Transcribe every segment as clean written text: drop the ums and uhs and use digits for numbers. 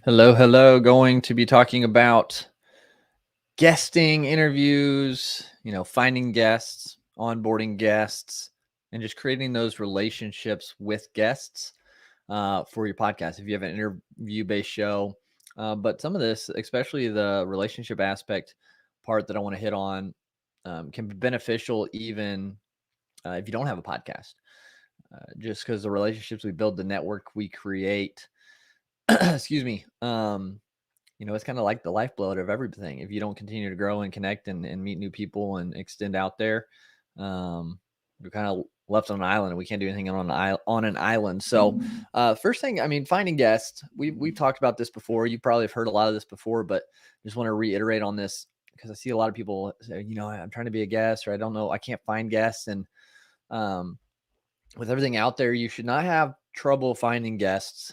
Hello, hello. Going to be talking about guesting, interviews, finding guests, onboarding guests, and just creating those relationships with guests for your podcast. If you have an interview-based show, but some of this, especially the relationship aspect part that I want to hit on, can be beneficial even if you don't have a podcast. Just because the relationships we build, the network we create, excuse me. It's kind of like the lifeblood of everything. If you don't continue to grow and connect and meet new people and extend out there, we're kind of left on an island and we can't do anything on an island. So first thing, finding guests, we've talked about this before. You probably have heard a lot of this before, but just want to reiterate on this because I see a lot of people say, I'm trying to be a guest, or I don't know, I can't find guests. And with everything out there, you should not have trouble finding guests.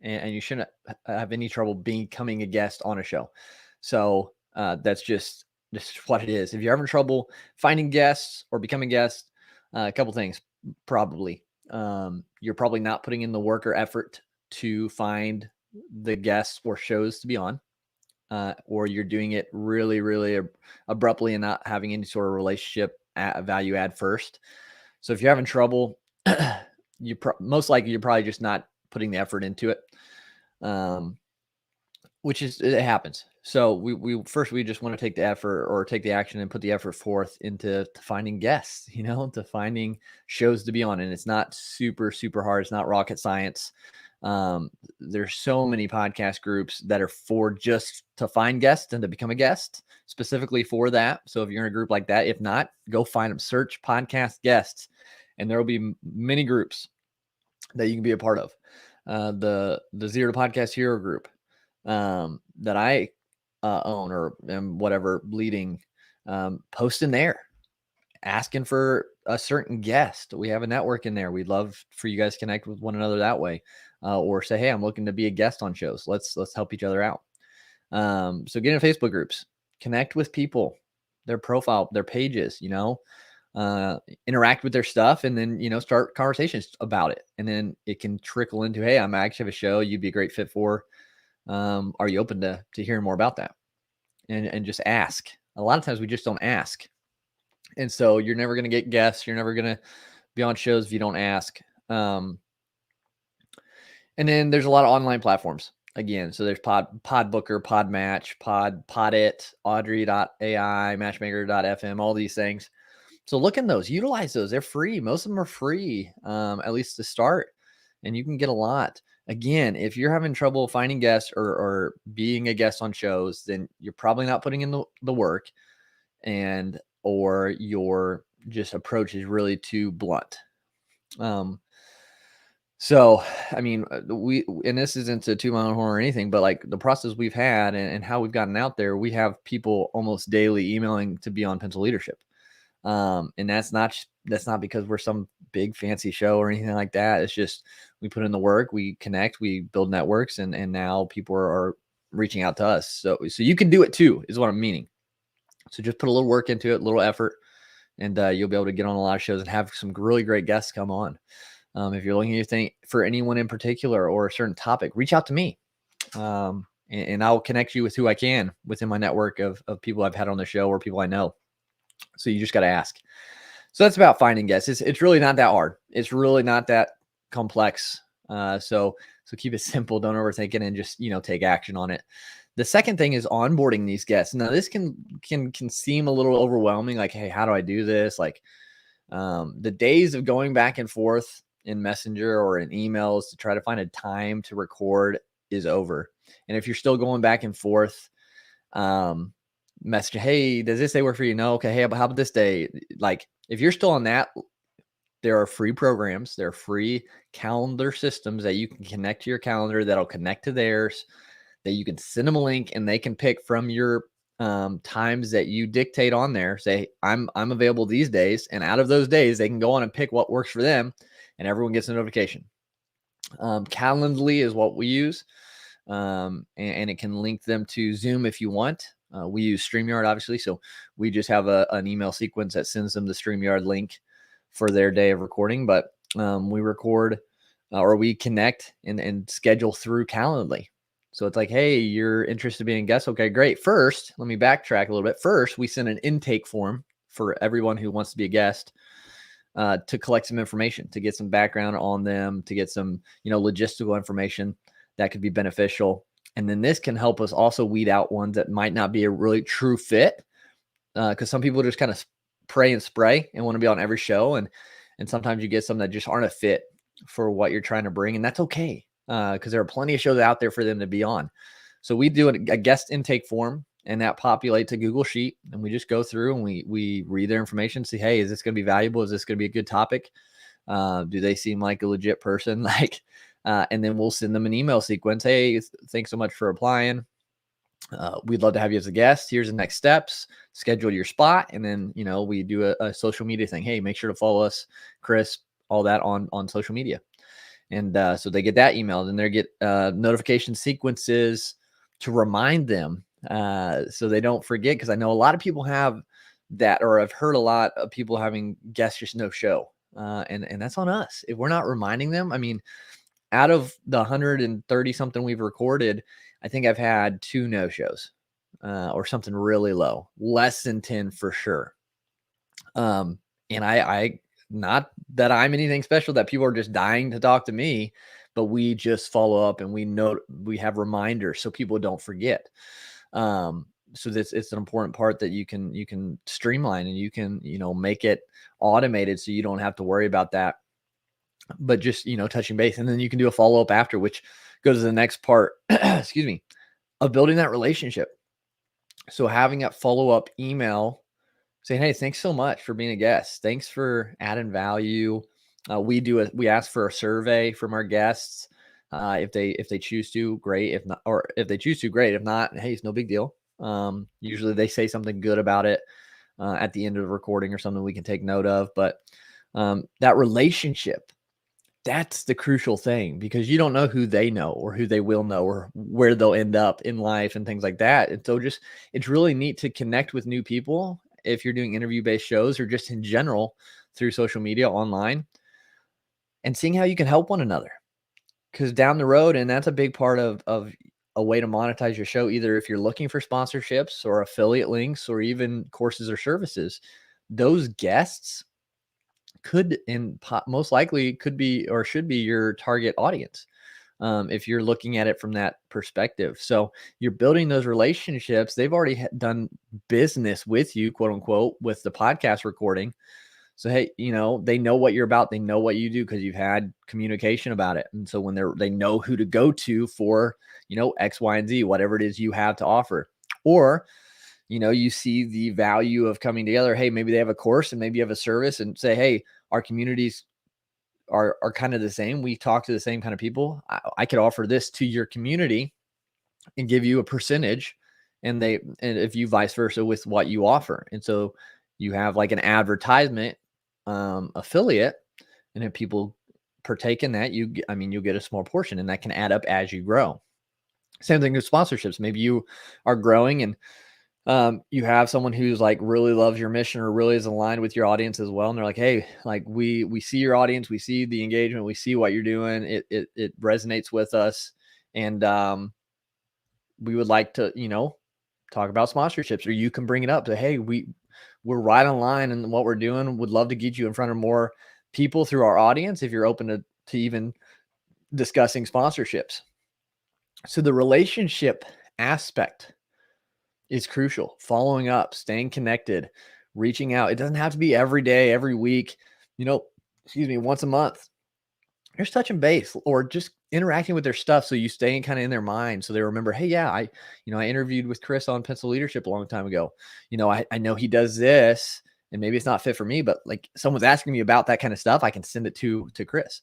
And you shouldn't have any trouble becoming a guest on a show. So that's just what it is. If you're having trouble finding guests or becoming guests, a couple things probably. You're probably not putting in the work or effort to find the guests or shows to be on, or you're doing it really, really abruptly and not having any sort of relationship value add first. So if you're having trouble, most likely you're probably just not putting the effort into it, which is, it happens. So we just want to take the effort or take the action and put the effort forth into finding guests, to finding shows to be on. And it's not super, super hard. It's not rocket science. There's so many podcast groups that are for just to find guests and to become a guest specifically for that. So if you're in a group like that, if not, go find them, search podcast guests, and there will be many groups that you can be a part of. The Zero to Podcast Hero group that I own or am whatever leading, post in there asking for a certain guest. We have a network in there. We'd love for you guys to connect with one another that way, or say, hey, I'm looking to be a guest on shows. Let's help each other out. So get in Facebook groups, connect with people, their profile, their pages, interact with their stuff, and then, start conversations about it. And then it can trickle into, hey, I actually have a show you'd be a great fit for. Are you open to hearing more about that? And just ask. A lot of times we just don't ask. And so you're never going to get guests. You're never going to be on shows if you don't ask. And then there's a lot of online platforms. Again, so there's Podbooker, Podmatch, Podit, Audrey.ai, Matchmaker.fm, all these things. So look in those, utilize those. They're free. Most of them are free, at least to start, and you can get a lot. Again, if you're having trouble finding guests or being a guest on shows, then you're probably not putting in the work, or your just approach is really too blunt. So, and this isn't to toot my own horn or anything, but like the process we've had and how we've gotten out there, we have people almost daily emailing to be on Pencil Leadership. And that's not because we're some big fancy show or anything like that. It's just, we put in the work, we connect, we build networks, and now people are reaching out to us. So you can do it too, is what I'm meaning. So just put a little work into it, a little effort, and you'll be able to get on a lot of shows and have some really great guests come on. If you're looking for anyone in particular or a certain topic, reach out to me. And I'll connect you with who I can within my network of people I've had on the show or people I know. So you just got to ask. So that's about finding guests. It's really not that hard. It's really not that complex. So keep it simple. Don't overthink it, and just, take action on it. The second thing is onboarding these guests. Now this can seem a little overwhelming. Like, hey, how do I do this? Like, the days of going back and forth in Messenger or in emails to try to find a time to record is over. And if you're still going back and forth, message, hey, does this day work for you? No. Okay. Hey, how about this day? Like, if you're still on that, there are free programs. There are free calendar systems that you can connect to your calendar that'll connect to theirs, that you can send them a link and they can pick from your times that you dictate on there. Say, I'm available these days, and out of those days, they can go on and pick what works for them, and everyone gets a notification. Calendly is what we use, and it can link them to Zoom if you want. We use StreamYard, obviously, so we just have an email sequence that sends them the StreamYard link for their day of recording. But we record or we connect and schedule through Calendly. So it's like, hey, you're interested in being a guest. Okay, great. First, let me backtrack a little bit. First, we send an intake form for everyone who wants to be a guest to collect some information, to get some background on them, to get some, logistical information that could be beneficial. And then this can help us also weed out ones that might not be a really true fit, because some people just kind of pray and spray and want to be on every show. And sometimes you get some that just aren't a fit for what you're trying to bring. And that's okay, because there are plenty of shows out there for them to be on. So we do a guest intake form, and that populates a Google sheet, and we just go through and we read their information, see, hey, is this going to be valuable? Is this going to be a good topic? Do they seem like a legit person? And then we'll send them an email sequence. Hey, thanks so much for applying. We'd love to have you as a guest. Here's the next steps. Schedule your spot. And then, we do a social media thing. Hey, make sure to follow us, Chris, all that on social media. And so they get that email, and they get notification sequences to remind them, so they don't forget. Because I know a lot of people have that, or I've heard a lot of people having guests just no show. And that's on us. If we're not reminding them, I mean, out of the 130 something we've recorded, I think I've had 2 no-shows, or something really low, less than 10 for sure. And I not that I'm anything special, that people are just dying to talk to me, but we just follow up, and we have reminders so people don't forget. So it's an important part that you can streamline, and you can, make it automated so you don't have to worry about that, but just, touching base. And then you can do a follow-up after, which goes to the next part, excuse me, of building that relationship. So having that follow-up email saying, hey, thanks so much for being a guest. Thanks for adding value. We ask for a survey from our guests. If they choose to, great. If not, or if they choose to, great. If not, hey, it's no big deal. Usually they say something good about it at the end of the recording, or something we can take note of. But that relationship, that's the crucial thing, because you don't know who they know, or who they will know, or where they'll end up in life and things like that. And so it's really neat to connect with new people if you're doing interview-based shows, or just in general through social media online, and seeing how you can help one another. Because down the road, and that's a big part of a way to monetize your show, either if you're looking for sponsorships or affiliate links, or even courses or services, those guests could, and most likely could be, or should be, your target audience, if you're looking at it from that perspective. So you're building those relationships. They've already done business with you, quote unquote, with the podcast recording. So, hey, they know what you're about. They know what you do, because you've had communication about it. And so when they know who to go to for, X, Y, and Z, whatever it is you have to offer. Or, you see the value of coming together. Hey, maybe they have a course, and maybe you have a service, and say, hey, our communities are kind of the same. We talk to the same kind of people. I could offer this to your community and give you a percentage, and if you vice versa with what you offer. And so you have like an advertisement affiliate, and if people partake in that, you'll get a small portion, and that can add up as you grow. Same thing with sponsorships. Maybe you are growing, and you have someone who's like really loves your mission, or really is aligned with your audience as well. And they're like, hey, like we see your audience, we see the engagement, we see what you're doing. It resonates with us. And we would like to, talk about sponsorships, or you can bring it up to, hey, we're right on line in what we're doing. Would love to get you in front of more people through our audience, if you're open to even discussing sponsorships. So the relationship aspect is crucial. Following up, staying connected, reaching out. It doesn't have to be every day, every week, once a month. Just touching base, or just interacting with their stuff, so you stay kind of in their mind, so they remember, hey, yeah, I interviewed with Chris on Pencil Leadership a long time ago. I know he does this, and maybe it's not fit for me, but like someone's asking me about that kind of stuff, I can send it to Chris.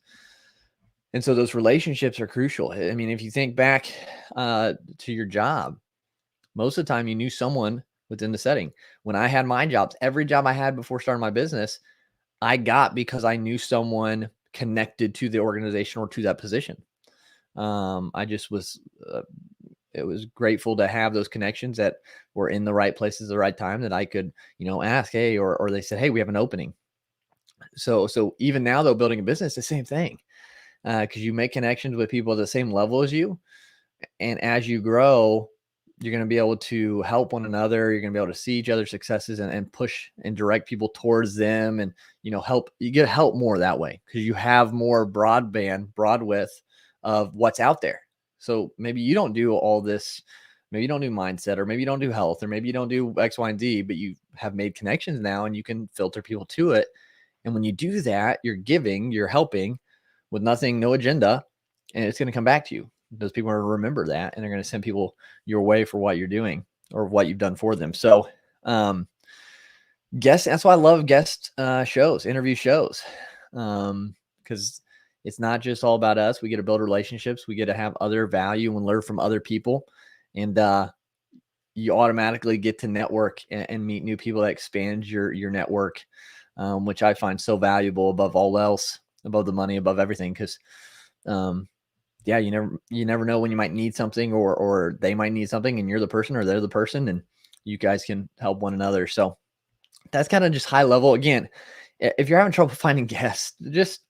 And so those relationships are crucial. I mean, if you think back to your job, most of the time you knew someone within the setting. When I had my jobs, every job I had before starting my business, I got because I knew someone connected to the organization or to that position. I just was, it was grateful to have those connections that were in the right places at the right time, that I could, ask, hey, or they said, hey, we have an opening. So even now, though, building a business, the same thing. because you make connections with people at the same level as you. And as you grow, you're going to be able to help one another. You're going to be able to see each other's successes and push and direct people towards them. And, help, you get help more that way because you have more broad width of what's out there. So maybe you don't do all this, maybe you don't do mindset, or maybe you don't do health, or maybe you don't do X, Y, and Z, but you have made connections now and you can filter people to it. And when you do that, you're giving, you're helping with nothing, no agenda, and it's going to come back to you. Those people are going to remember that, and they're going to send people your way for what you're doing or what you've done for them. So, that's why I love guest shows, interview shows, because it's not just all about us. We get to build relationships. We get to have other value and learn from other people, and you automatically get to network and meet new people that expand your network, which I find so valuable above all else, above the money, above everything. Because yeah, you never know when you might need something, or they might need something, and you're the person, or they're the person, and you guys can help one another. So that's kind of just high level. Again, if you're having trouble finding guests, just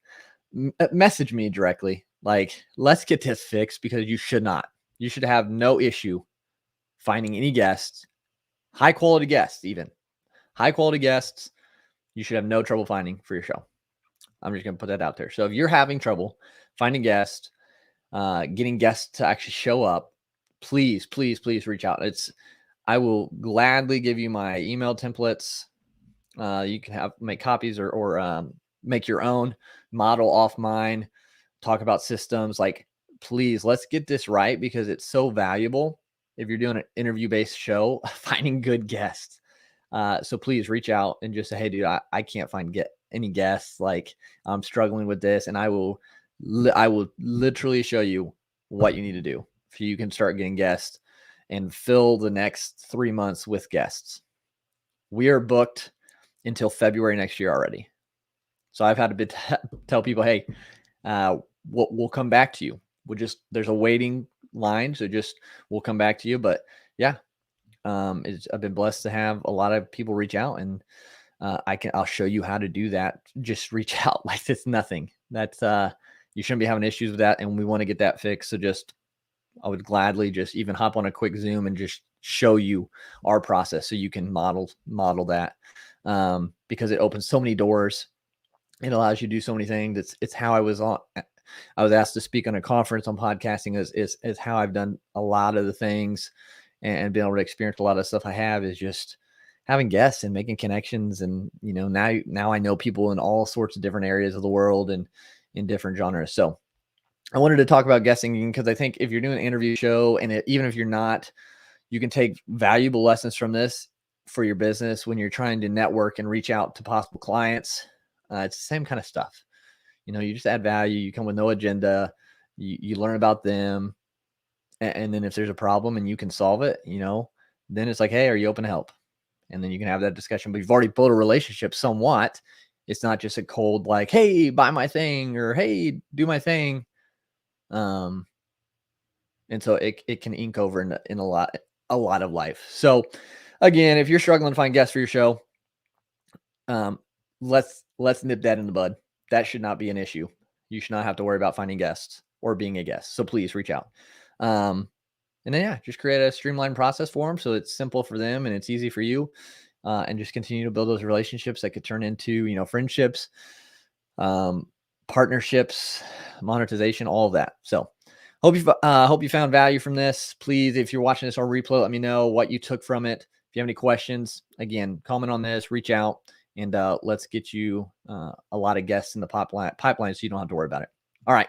message me directly. Like, let's get this fixed, because you should have no issue finding any guests, high quality guests, even high quality guests. You should have no trouble finding for your show. I'm just going to put that out there. So if you're having trouble finding guests, getting guests to actually show up, please reach out. I will gladly give you my email templates. You can make copies or make your own, model off mine, talk about systems. Like, please, let's get this right, because it's so valuable if you're doing an interview-based show, finding good guests. So please reach out and just say, hey, dude, I can't find any guests. Like, I'm struggling with this, and I will literally show you what you need to do so you can start getting guests and fill the next 3 months with guests. We are booked until February next year already. So I've had to tell people, hey, we'll come back to you. There's a waiting line. So we'll come back to you. But yeah, I've been blessed to have a lot of people reach out, and I'll show you how to do that. Just reach out. Like, it's nothing. That's you shouldn't be having issues with that. And we want to get that fixed. So I would gladly just even hop on a quick Zoom and just show you our process so you can model that, because it opens so many doors. It allows you to do so many things. It's how I was asked to speak on a conference on podcasting is how I've done a lot of the things, and been able to experience a lot of stuff I have is just having guests and making connections. And, now I know people in all sorts of different areas of the world and in different genres. So I wanted to talk about guesting, because I think if you're doing an interview show, and even if you're not, you can take valuable lessons from this for your business when you're trying to network and reach out to possible clients. It's the same kind of stuff. You just add value. You come with no agenda. You learn about them. And then if there's a problem and you can solve it, then it's like, hey, are you open to help? And then you can have that discussion. But you've already built a relationship somewhat. It's not just a cold, like, hey, buy my thing, or hey, do my thing. And so it can ink over in a lot of life. So again, if you're struggling to find guests for your show, let's nip that in the bud. That should not be an issue. You should not have to worry about finding guests or being a guest. So please reach out. And then, just create a streamlined process for them so it's simple for them and it's easy for you. And just continue to build those relationships that could turn into, friendships, partnerships, monetization, all of that. So hope you found value from this. Please, if you're watching this on replay, let me know what you took from it. If you have any questions, again, comment on this, reach out, and let's get you a lot of guests in the pipeline so you don't have to worry about it. All right.